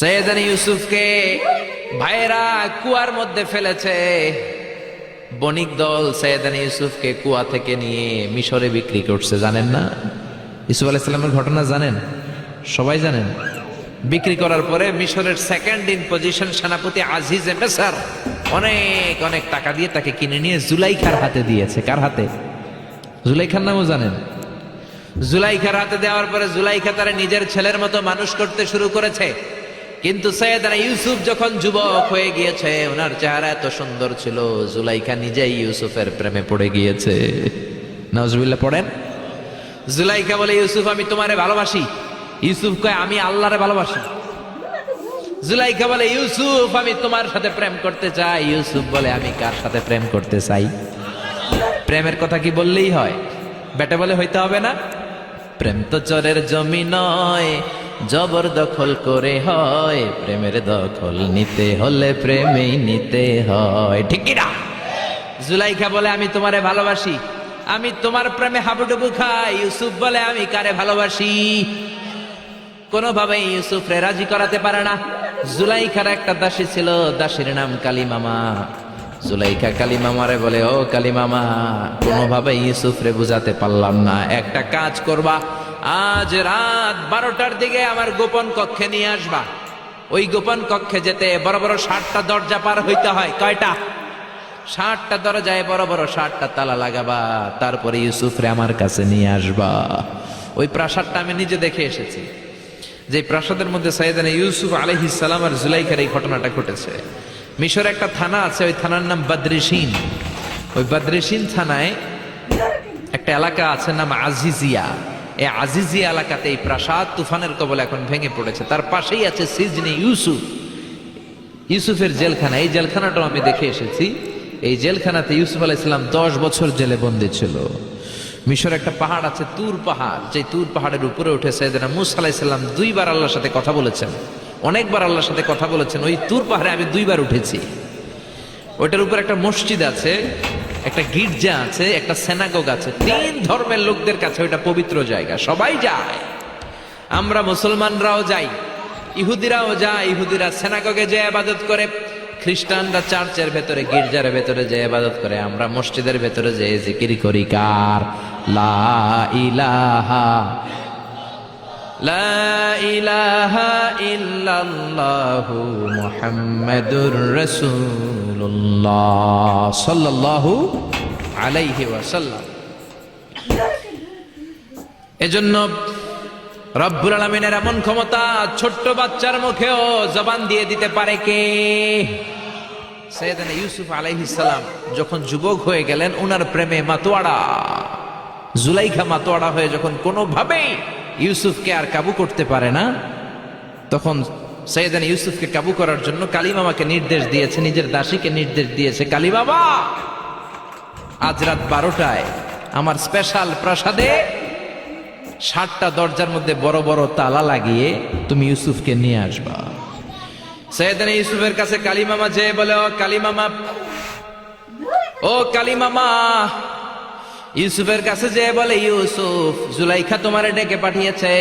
সৈয়দনা ইউসুফকে ভাইয়েরা কুয়ার মধ্যে ফেলেছে। বণিক দল সৈয়দনা ইউসুফকে কুয়া থেকে নিয়ে মিশরে বিক্রি করছে। জানেন না ইউসুফ আলাইহিস সালামের ঘটনা? জানেন, সবাই জানেন। বিক্রি করার পরে মিশরের সেকেন্ড ইন পজিশন সেনাপতি আজিজে মিসর অনেক অনেক টাকা দিয়ে তাকে কিনে নিয়ে জুলাইখার হাতে দিয়েছে। কার হাতে? জুলাইখার নামও জানেন? জুলাইখার হাতে দেওয়ার পরে জুলাইখা তারা নিজের ছেলের মতো মানুষ করতে শুরু করেছে। কিন্তু সৈয়দনা ইউসুফ যখন যুবক হয়ে গিয়েছে, ওনার চেহারা এত সুন্দর ছিল, জুলাইখা নিজেই ইউসুফের প্রেমে পড়ে গিয়েছে। নাউজুবিল্লাহ পড়েন। জুলাইখা বলে, ইউসুফ আমি তোমারে ভালোবাসি। ইউসুফ কয়, আমি আল্লাহরে ভালোবাসি। জুলাইখা বলে, ইউসুফ আমি তোমার সাথে প্রেম করতে চাই। ইউসুফ বলে, আমি কার সাথে প্রেম করতে চাই? প্রেমের কথা কি বললেই হয়? বেটা বলে হইতে হবে না? প্রেম তো চরের জমি নয়, জবরদখল করে হয়। প্রেমের দখল নিতে হলে প্রেমেই নিতে হয়, ঠিক কি না? জুলাইখা বলে, আমি তোমারে ভালোবাসি, আমি তোমার প্রেমে হাবুডুবু খাই। ইউসুফ বলে, আমি কারে ভালোবাসি? কোনোভাবেই ইউসুফরে রাজি করাতে পারে না। জুলাইখার একটা দাসী ছিল, দাসীর নাম কালিমামা। জুলাইখা কালিমামারে বলে, ও কালিমামা, কোনোভাবে ইউসুফরে বুঝাতে পারলাম না। একটা কাজ করবা, আজ রাত 12টার দিকে আমার গোপন কক্ষে নিয়ে আসবা। ওই গোপন কক্ষে যেতে বড় বড় 60টা দরজা পার হইতে হয়। কয়টা? 60টা দরজায় বড় বড় 60টা তালা লাগাবা, তারপরে ইউসুফরে আমার কাছে নিয়ে আসবা। ওই প্রাসাদটা আমি নিজে দেখে এসেছি, যে প্রাসাদের মধ্যে সৈয়দনা ইউসুফ আলাইহিস সালাম আর জুলাইখার এই ঘটনাটা ঘটেছে। মিশরে একটা থানা আছে, ওই থানার নাম বদরিশিন। ওই বদরিশিন থানায় একটা এলাকা আছে নাম আজিজিয়া। এই আজিজিয়া এলাকাতে এই প্রাসাদ তুফানের কবলে এখন ভেঙে পড়েছে। তার পাশেই আছে সিজনে ইউসুফ, ইউসুফের জেলখানা। এই জেলখানাটাও আমি দেখে এসেছি। এই জেলখানাতে ইউসুফ আলাইহিস সালাম 10 বছর জেলে বন্দী ছিল। মিশরে একটা পাহাড় আছে, তুর পাহাড়। যে তুর পাহাড়ের উপরে উঠে সৈয়দনা মূসা আলাইহিস সালাম 2 বার আল্লাহর সাথে কথা বলেছেন, অনেকবার আল্লাহর সাথে কথা বলেছেন। ওই তুর পাহাড়ে আমি 2 বার উঠেছি। ওইটার উপর একটা মসজিদ আছে, একটা গির্জা আছে, একটা সিনাগোগ আছে। 3 ধর্মের লোকদের কাছে ওইটা পবিত্র জায়গা, সবাই যায়। আমরা মুসলমানরাও যাই, ইহুদিরাও যায়। ইহুদিরা সিনাগোগে যে ইবাদত করে, খ্রিস্টানরা চার্চের ভেতরে, গির্জার ভেতরে যে ইবাদত করে, আমরা মসজিদের ভেতরে যে জিকির করি কার? লা ইলাহা লা ইলাহা ইল্লাল্লাহু মুহাম্মাদুর রাসূলুল্লাহ সাল্লাল্লাহু আলাইহি ওয়াসাল্লাম। এজন্য রব্বুল আলামিনের এমন ক্ষমতা, ছোট্ট বাচ্চার মুখেও জবান দিয়ে দিতে পারে কে? সৈয়দনা ইউসুফ আলাইহিস সালাম যখন যুবক হয়ে গেলেন, উনার প্রেমে মাতোয়ারা। জুলাইখা মাতোয়ারা হয়ে যখন কোনোভাবেই ইউসুফকে আর কাবু করতে পারে না, তখন সৈয়দনা ইউসুফকে কাবু করার জন্য কালিমামাকে নির্দেশ দিয়েছে, নিজের দাসীকে নির্দেশ দিয়েছে, কালিমামা আজ রাত 12টায় আমার স্পেশাল প্রাসাদে 60টা দরজার মধ্যে বড় বড় তালা লাগিয়ে তুমি ইউসুফকে নিয়ে আসবা। সৈয়দনা ইউসুফের কাছে কালিমামা যেয়ে বলে, ও কালিমামা, ও কালিমামা। ইউসুফের কাছে যেয়ে বলে, ইউসুফ, জুলাইখা তোমারে ডেকে পাঠিয়েছে।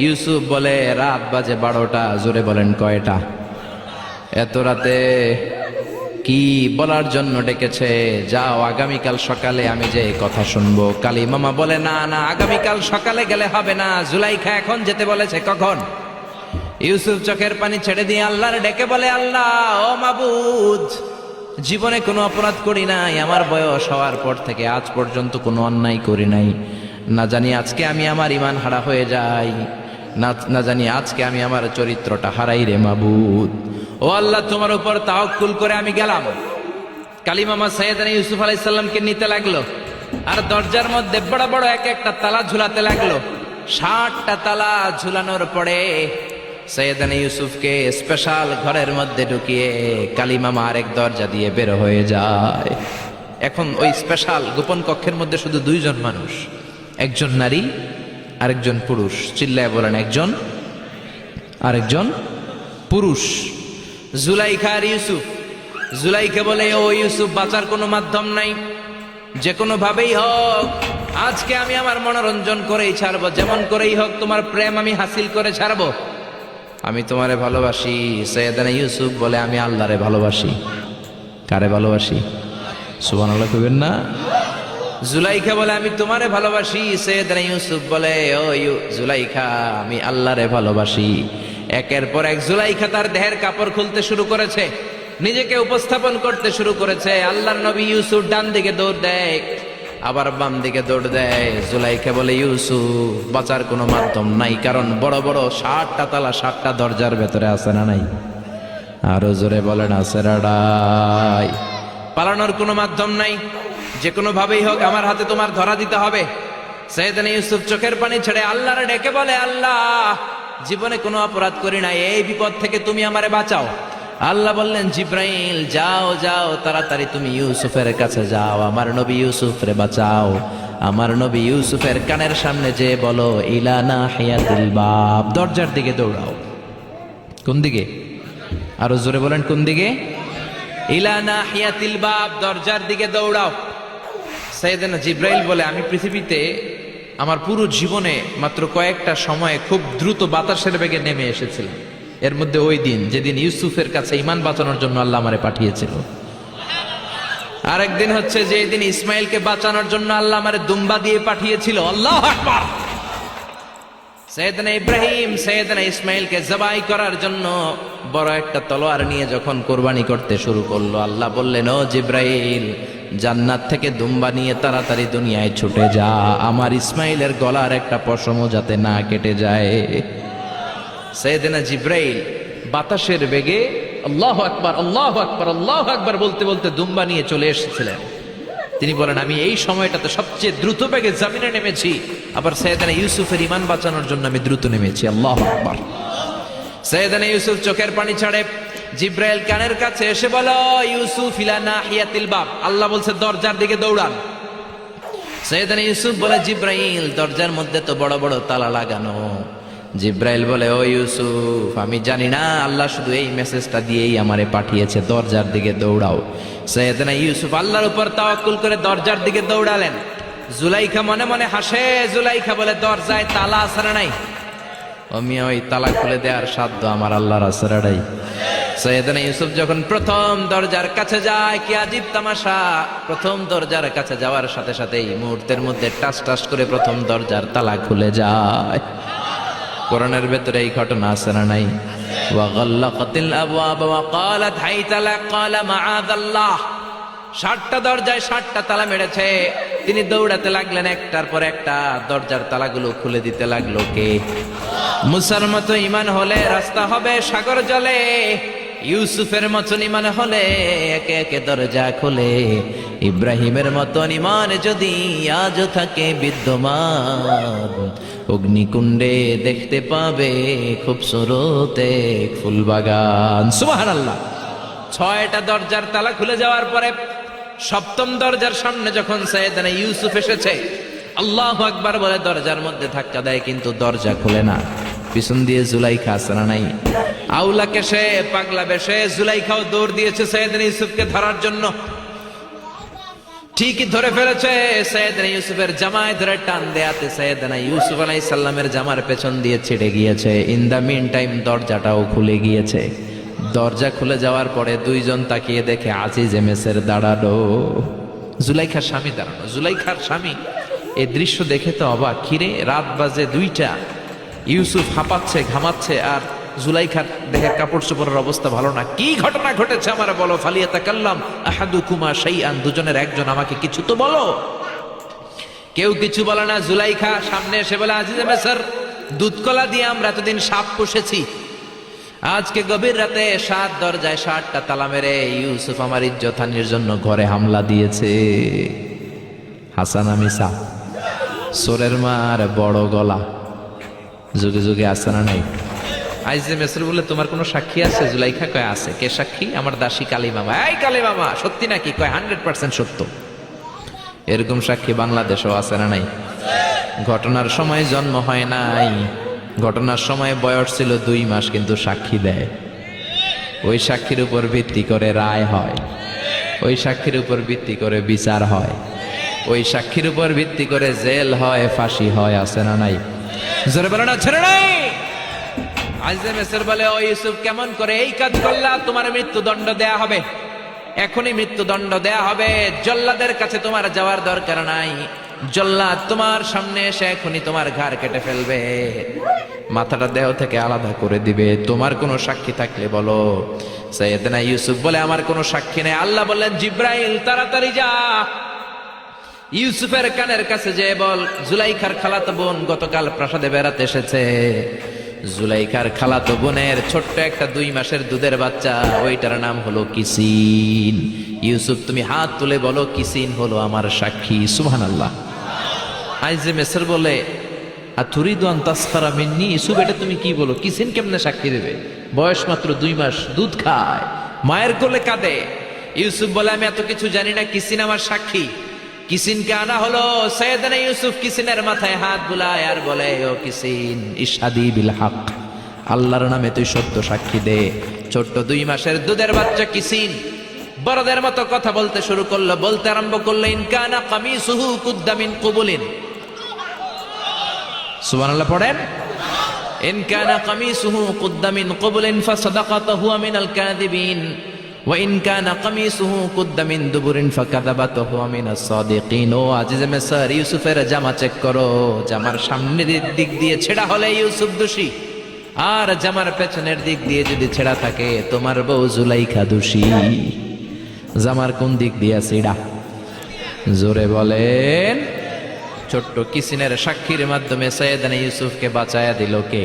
ইউসুফ বলে, রাত বাজে 12টা। জোরে বলেন, কয়টা? এত রাতে কি বলার জন্য ডেকেছে? যাও, আগামীকাল সকালে আমি যে কথা শুনবো। কালিমামা বলে, না না, আগামীকাল সকালে গেলে হবে না, জুলাইখা এখন যেতে বলেছে। কখন? ইউসুফ চোখের পানি ছেড়ে দিয়ে আল্লাহর ডেকে বলে, আল্লাহ, ও মাবুদ, জীবনে কোনো অপরাধ করি নাই, আমার বয়স হওয়ার পর থেকে আজ পর্যন্ত কোনো অন্যায় করি নাই। না জানি আজকে আমি আমার ঈমান হারা হয়ে যাই, না জানি আজকে আমি আমার চরিত্রটা হারাই রে মাবুদ। ও আল্লাহ, তোমার উপর তাওয়াক্কুল করে আমি গেলাম। কালিমামা সৈয়দনা ইউসুফ আলাইহিস সালামকে নিতে লাগলো, আর দরজার মধ্যে বড় বড় এক একটা তালা ঝুলাতে লাগলো। 60টা তালা ঝুলানোর পরে সৈয়দনা ইউসুফকে স্পেশাল ঘরের মধ্যে ঢুকিয়ে কালিমামা আরেক দরজা দিয়ে বের হয়ে যায়। এখন ওই স্পেশাল গোপন কক্ষের মধ্যে শুধু 2 জন মানুষ, একজন নারী আরেকজন পুরুষ। চিল্লায় বলেন, একজন আরেকজন পুরুষ। জুলাইখা আর ইউসুফ। জুলাইখা বলে, ও ইউসুফ, বাঁচার কোনো মাধ্যম নাই, যে কোনো ভাবেই হোক আজকে আমি আমার মনোরঞ্জন করেই ছাড়বো, যেমন করেই হোক তোমার প্রেম আমি হাসিল করে ছাড়বো। আমি তোমারে ভালোবাসি। সৈয়দনা ইউসুফ বলে আমি আল্লাহরে ভালোবাসি। কারে ভালোবাসি? সুবহানাল্লাহ কইবেন না? জুলাইখা বলে আমি তোমারে ভালোবাসি। সৈয়দনা ইউসুফ বলে ও জুলাইখা আমি আল্লাহরে ভালোবাসি। একের পর এক জুলাইখা তার দেহের কাপড় খুলতে শুরু করেছে, নিজেকে উপস্থাপন করতে শুরু করেছে। আল্লাহর নবী ইউসুফ ডান দিকে দৌড় দেয়, আবার বাম দিকে দৌড় দেয়। জুলাইখা বলে ইউসুফ বাঁচার কোনো মাধ্যম নাই, কারণ বড় বড় 60টা তালা 60টা দরজার ভেতরে আছে না নাই? আরো জোরে বলেন আছে রাডাই। পালানোর কোনো মাধ্যম নাই, যে কোনো ভাবেই হোক আমার হাতে তোমার ধরা দিতে হবে। সৈয়দনা ইউসুফ চোখের পানি ছেড়ে আল্লাহরে ডেকে বলে আল্লাহ জীবনে কোনো অপরাধ করি নাই, এই বিপদ থেকে তুমি আমারে বাঁচাও। আল্লাহ বললেন জিব্রাইল যাও যাও তাড়াতাড়ি তুমি ইউসুফের কাছে যাও, আমার নবী ইউসুফরে বাঁচাও। আমার নবী ইউসুফের কানের সামনে যে বলো ইলা নাহিয়াতিল বাব, দরজার দিকে দৌড়াও। কোন দিকে? আরো জোরে বলেন কোন দিকে? ইলা নাহিয়াতিল বাব, দরজার দিকে দৌড়াও। সাইয়েদনা জিব্রাইল বলে আমি পৃথিবীতে আমার পুরো জীবনে মাত্র কয়েকটা সময়ে খুব দ্রুত বাতাসের বেগে নেমে এসেছিলাম, এর মধ্যে ওই দিন যেদিন ইউসুফের কাছে ঈমান বাঁচানোর জন্য আল্লাহ আমারে পাঠিয়েছিল। আরেকদিন হচ্ছে যে দিন ইসমাইলকে বাঁচানোর জন্য আল্লাহ আমারে দুম্বা দিয়ে পাঠিয়েছিল। আল্লাহু আকবার। সৈয়দনা ইব্রাহিম সৈয়দনা ইসমাইলকে জবাই করার জন্য বড় একটা তলোয়ার নিয়ে যখন কোরবানি করতে শুরু করলো, আল্লাহ বললেন ও জিব্রাইল জান্নাত থেকে দুম্বা নিয়ে তাড়াতাড়ি দুনিয়ায় ছুটে যা, আমার ইসমাইলের গলার একটা পশমও যাতে না কেটে যায়। সৈয়দনা জিব্রাইল বাতাসের বেগে আল্লাহু আকবার আল্লাহু আকবার আল্লাহু আকবার বলতে বলতে দুম্বা নিয়ে চলে এসেছিলেন। তিনি বলেন আমি এই সময়টাতে সবচেয়ে দ্রুত বেগে জমিনে নেমেছি, আবার সৈয়দনা ইউসুফের ঈমান বাঁচানোর জন্য আমি দ্রুত নেমেছি। আল্লাহু আকবার। সৈয়দনা ইউসুফ চোখের পানি ছাড়ে জিব্রাইল কানের কাছে এসে বলো ইউসুফ ইলা নাহিয়াতিল বাব, আল্লাহ বলছে দরজার দিকে দৌড়ান। সৈয়দনা ইউসুফ বলে জিব্রাইল দরজার মধ্যে তো বড় বড় তালা লাগানো। জিব্রাইল বলে ও ইউসুফ আমি জানি না, আল্লাহ শুধু এই মেসেজটা দিয়েই আমারে পাঠিয়েছে, দরজার দিকে দৌড়াও। সৈয়দনা ইউসুফ আল্লাহর উপর তাওয়াক্কুল করে দরজার দিকে দৌড়ালেন। জুলাইখা মনে মনে হাসে। জুলাইখা বলে দরজায় তালা আছে না নাই? আমি ওই তালা খুলে দেওয়ার সাধ্য আমার আল্লাহর আছে না নাই? সৈয়দনা ইউসুফ যখন প্রথম দরজার কাছে যায়, কি আজীব তামাশা, প্রথম দরজার কাছে যাওয়ার সাথে সাথেই মুহূর্তের মধ্যে টাস টাস করে প্রথম দরজার তালা খুলে যায়। কোরআনের ভেতরে এই ঘটনা আছে না নাই? ওয়া গাল্লাকাতিল আবওয়াব ওয়া ক্বালাত হাইতা লাক ক্বালা মাআযাল্লাহ। 60টা দরজায় 60টা তালা মেরেছে। তিনি দৌড়াতে লাগলেন, একটার পর একটা দরজার তালাগুলো খুলে দিতে লাগলো কে? মুসার মতো ঈমান হলে রাস্তা হবে সাগর জলে, ইউসুফের মতন ঈমান হলে একে একে দরজা খুলে। ইব্রাহিমের মতন ঈমান যদি আজও থাকে বিদ্যমান, অগ্নিকুণ্ডে দেখতে পাবে খুবসুরত এক ফুলবাগান। সুবহানাল্লাহ। 6টা দরজার তালা খুলে যাওয়ার পরে 7ম দরজার সামনে যখন সৈয়দনা ইউসুফ এসেছে, আল্লাহু আকবার বলে দরজার মধ্যে ধাক্কা দেয়, কিন্তু দরজা খুলে না। পিছন দিয়ে জুলাইখা আছে না নাই? আউলা কেশে পাগলা বেশে জুলাইখাও দৌড় দিয়েছে সৈয়দনা ইউসুফকে ধরার জন্য। ঠিকই ধরে ফেলেছে। সৈয়দনা ইউসুফের জামায় ধরে টান দেয়াতে সৈয়দনা ইউসুফ আলাইহিস সালামের জামার পেছন দিয়ে ছিটে গিয়েছে। ইন দা মিন টাইম দরজাটাও খুলে গিয়েছে। দরজা খুলে যাওয়ার পরে দুইজন তাকিয়ে দেখে আজিজে মেসের দাঁড়ানো, জুলাইখার স্বামী দাঁড়ানো। জুলাইখার স্বামী এই দৃশ্য দেখে তো অবাক, কিরে রাত বাজে 2টা, ইউসুফ হাঁপাচ্ছে ঘামাচ্ছে, আর জুলাইখার দেখে কাপড় চোপড়ের অবস্থা ভালো না। কি ঘটনা ঘটেছে আমার বলো। ফালিয়াতাকাল্লাম আহাদুকুমা শাইআন, দুজনের একজন আমাকে কিছু তো বলো। কেউ কিছু বলে না। জুলাইখা সামনে এসে বলে আজিজে মেসর, দুধকলা দিয়ে আমরা এতদিন সাপ পুষেছি, আজকে গভীর রাতে 7 দরজায় 60টা তালা মেরে ইউসুফ আমার ইজ্জতহানির জন্য ঘরে হামলা দিয়েছে। হাসান মিসা সোরের মার বড় গলা, যুগে যুগে আছে না নাই? আইজে মেসর বলে তোমার কোনো সাক্ষী আছে? জুলাইখা কয় আছে। কে সাক্ষী? আমার দাসী কালী মামা। এই কালী মামা সত্যি নাকি? কয় 100% সত্য। এরকম সাক্ষী বাংলাদেশেও আছে না নাই? ঘটনার সময় জন্ম হয় নাই, ঘটনার সময় বয়স ছিল 2 মাস, কিন্তু সাক্ষী দেয়। ওই সাক্ষীর উপর ভিত্তি করে রায় হয়, ওই সাক্ষীর উপর ভিত্তি করে বিচার হয়, ওই সাক্ষীর উপর ভিত্তি করে জেল হয়, ফাঁসি হয়। আছে না নাই? জোরে বলো না ছেড়ে নাই? আজিজে মিসর বলে, ও ইউসুফ, কেমন করে এই কাজ করলা? তোমার মৃত্যুদণ্ড দেয়া হবে, এখনই মৃত্যুদণ্ড দেয়া হবে। জল্লাদের কাছে তোমার যাওয়ার দরকার নাই, জল্লাদ তোমার সামনে এসে এখনই তোমার ঘাড় কেটে ফেলবে, মাথাটা দেহ থেকে আলাদা করে দিবে। তোমার কোনো সাক্ষী থাকলে বলো। সাইয়েদনা ইউসুফ বলে, আমার কোনো সাক্ষী নেই। আল্লাহ বললেন, জিব্রাইল তাড়াতাড়ি যা, ইউসুফের কানের কাছে যে বল, জুলাইখার খালাতো বোন গতকাল প্রাসাদে বেড়াতে এসেছে। জুলাইখার খালাতো বোনের ছোট্ট একটা 2 মাসের দুধের বাচ্চা, ওইটার নাম হলো কিসিন। ইউসুফ, তুমি হাত তুলে বলো, কিসিন হলো আমার সাক্ষী। সুবহানাল্লাহ। আইজে মিসর বলে, আতুরিদু আন তাসখারা মিন্নি? ইউসুফ, এটা তুমি কি বলো? কিসিন কেমনে সাক্ষী দেবে? বয়স মাত্র 2 মাস, দুধ খায়, মায়ের কোলে কাঁদে। ইউসুফ বলে, আমি এত কিছু জানি না, কিসিন আমার সাক্ষী। কিসিনকে আনা হলো। সাইয়েদনা ইউসুফ কিসিনের মাথায় হাত বুলায় আর বলে, ও কিসিন, ইশহাদি বিল হক, আল্লাহর নামে তুই সত্য সাক্ষী দে। ছোট্ট 2 মাসের দুধের বাচ্চা কিসিন বড়দের মতো কথা বলতে শুরু করলো, বলতে আরম্ভ করলো, ইন কানা কামিসুহু কুদ্দা মিন কুবুলিন। সুবহানাল্লাহ পড়েন। ইন কানা কামিসুহু কুদ্দা মিন কুবুলিন ফাসাদাকাত হুয়া মিনাল কাযিবিন ওয়া ইন কানা কামিসুহু কুদ্দা মিন দুবুরিন ফাকাযাবাত হুয়া মিনাস সাদিকিন। ও আজিজে মিসর, ইউসুফের জামা চেক করো, জামার সামনের দিক দিয়ে ছেঁড়া হলে ইউসুফ দোষী, আর জামার পেছনের দিক দিয়ে যদি ছেঁড়া থাকে তোমার বউ জুলাইখা দোষী। জামার কোন দিক দিয়ে ছেঁড়া? জোরে বলেন। ছোট্ট কিসিনের সাক্ষীর মাধ্যমে সাইয়েদনা ইউসুফকে বাঁচায়া দিল কে?